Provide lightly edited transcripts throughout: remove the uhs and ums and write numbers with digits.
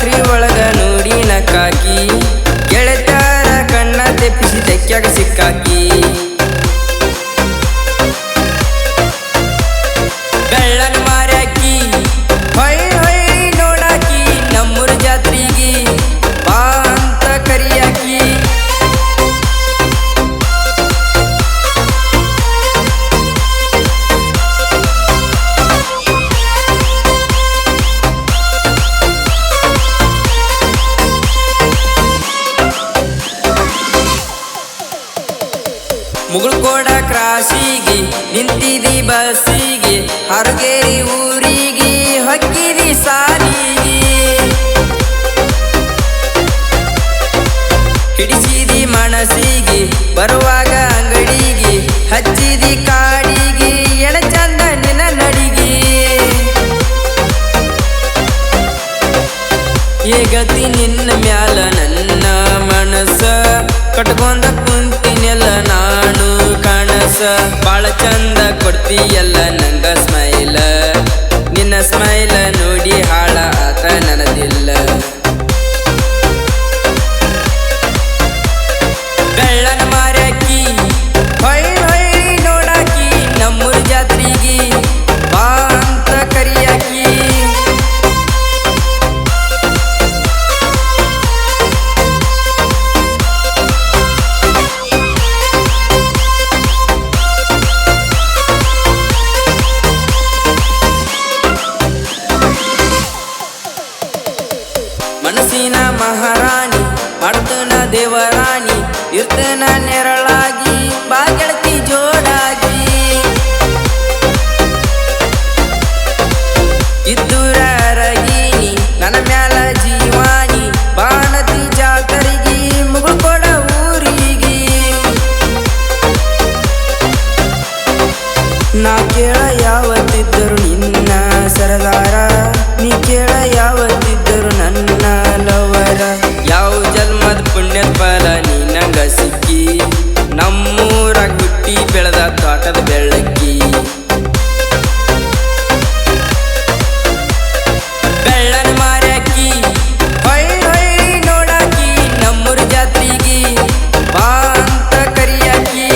ಜಾತ್ರಿ ಒಳಗ ನೋಡಿ ನಕ್ಕಾಕಿ ಗೆಳತಾರ ಕಣ್ಣ ತೆಪ್ಪಿಸಿ ತೆಕ್ಯಾಗ ಸಿಕ್ಕಾಕಿ ಬೆಳ್ಳನ ಮಾರ್ಯಾಕಿ ಹೊಯ್ ಹೊಯ್ ನೋಡಾಕಿ ನಮ್ಮೂರ ಜಾತ್ರಿಗಿ ಬಾ ಅಂತ ಕರಿಯಾಕಿ ಮುಗುಳ್ಕೋಡ ಕ್ರಾಸಿಗೆ ನಿಂತಿದಿ ಬಸ್ಸಿಗೆ ಹರಗೇರಿ ಊರಿಗೆ ಹೊಕ್ಕಿದಿ ಸಾಲಿಗೆ ಹಿಡಿಸಿದಿ ಮನಸ್ಸಿಗೆ ಬರುವಾಗ ಅಂಗಡಿಗೆ ಹಚ್ಚಿದಿ ಕಾಡಿಗೆ ಎಣ ಚಂದ ನಿನ್ನ ನಡಿಗೆ ಏಗತಿ ನಿನ್ನ ಮ್ಯಾಲ ನನ್ನ ಮನಸ್ಸ ಕಟ್ಕೊಂಡ ಕುಂತಿನೆಲ್ಲ ನಾನು ಕನಸ ಬಾಳ ಚಂದ ಕೊಡ್ತೀಯಲ್ಲ ನಂಗ ಸ್ಮೈಲ ನಿನ್ನ ಸ್ಮೈಲ ನೋಡಿ ಹಾಳ ಆತ ನನದಿಲ್ಲ ಬೆಳ್ಳನ ಮಾರ್ಯಾಕಿ ಹೊಯ್ ಹೊಯ್ ನೋಡಾಕಿ ನಮ್ಮೂರ ಜಾತ್ರಿಗಿ ಬಾ ಅಂತ ಕರಿಯಾಕಿ ಮನಸ್ಸಿನ ಮಹಾರಾಣಿ ಮಾಡ್ತನ ದೇವರಾಣಿ ಇರ್ತನ ನೆರಳಾಗಿ ಬಾ ಗೆಳತಿ ಜೋಡಾಗಿ ಇದ್ದೂರ ಅರಗೀನಿ ನನ್ನ ಮ್ಯಾಲ ಜೀವಾನಿ ಬಾಣತಿ ಜಾತರಿಗೆ ಮುಗುಳ್ಕೊಡ ಊರಿಗೆ ನಾ ಕೇಳ ಯಾವತ್ತಿದ್ದರು ನಿನ್ನ ಸರದಾರ ನೀ ಕೇಳ ಯಾವತ್ತಿದ್ದರು ನನ್ನ ಲವರ ಯಾವ ಜನ್ಮದ ಪುಣ್ಯದ ಫಲ ನೀ ನಂಗ ಸಿಕ್ಕಿ ನಮ್ಮೂರಾಗ ಹುಟ್ಟಿ ಬೆಳೆದ ತೋಟದ ಬೆಳ್ಳಕ್ಕಿ ಬೆಳ್ಳನ ಮಾರ್ಯಾಕಿ ಹೊಯ್ ಹೊಯ್ ನೋಡಾಕಿ ನಮ್ಮೂರ ಜಾತ್ರಿಗಿ ಬಾ ಅಂತ ಕರಿಯಾಕಿ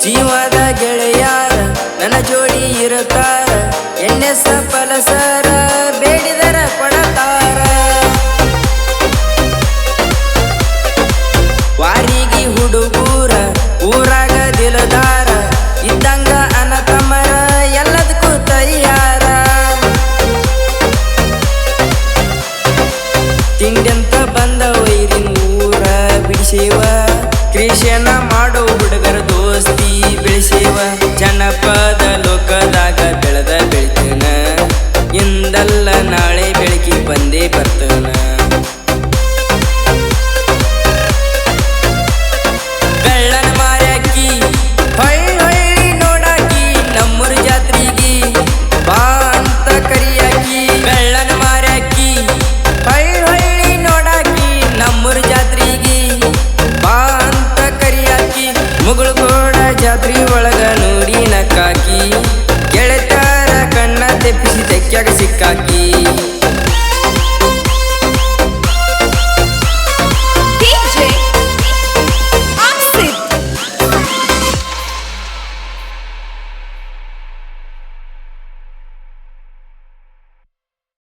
ಜೀವದ ಗೆಳೆಯಾರ ನನ್ನ ಜೋಡಿ ಇರುತ್ತಾರ ಎಣ್ಣೆಸ ಪಲಸರ ಬೇಡಿದರ ಕೊಡತಾರ ವಾರಿಗೆ ಹುಡುಗೂರ ಊರಾಗ ದಿಲದಾರ ಇದ್ದಂಗ ಅನತಮರ ಎಲ್ಲದಕ್ಕೂ ತಯ್ಯಾರ ತಿಂಡೆಂತ ಬಂದ ವೈರಿನ ಊರ ಬಿಡಿಸೇವ ಕ್ರಿಶನ ಮಾಡೋ ಹುಡುಗರ ದೋಸ್ತಿ ಬೆಳೆಸೇವ ಜನಪದ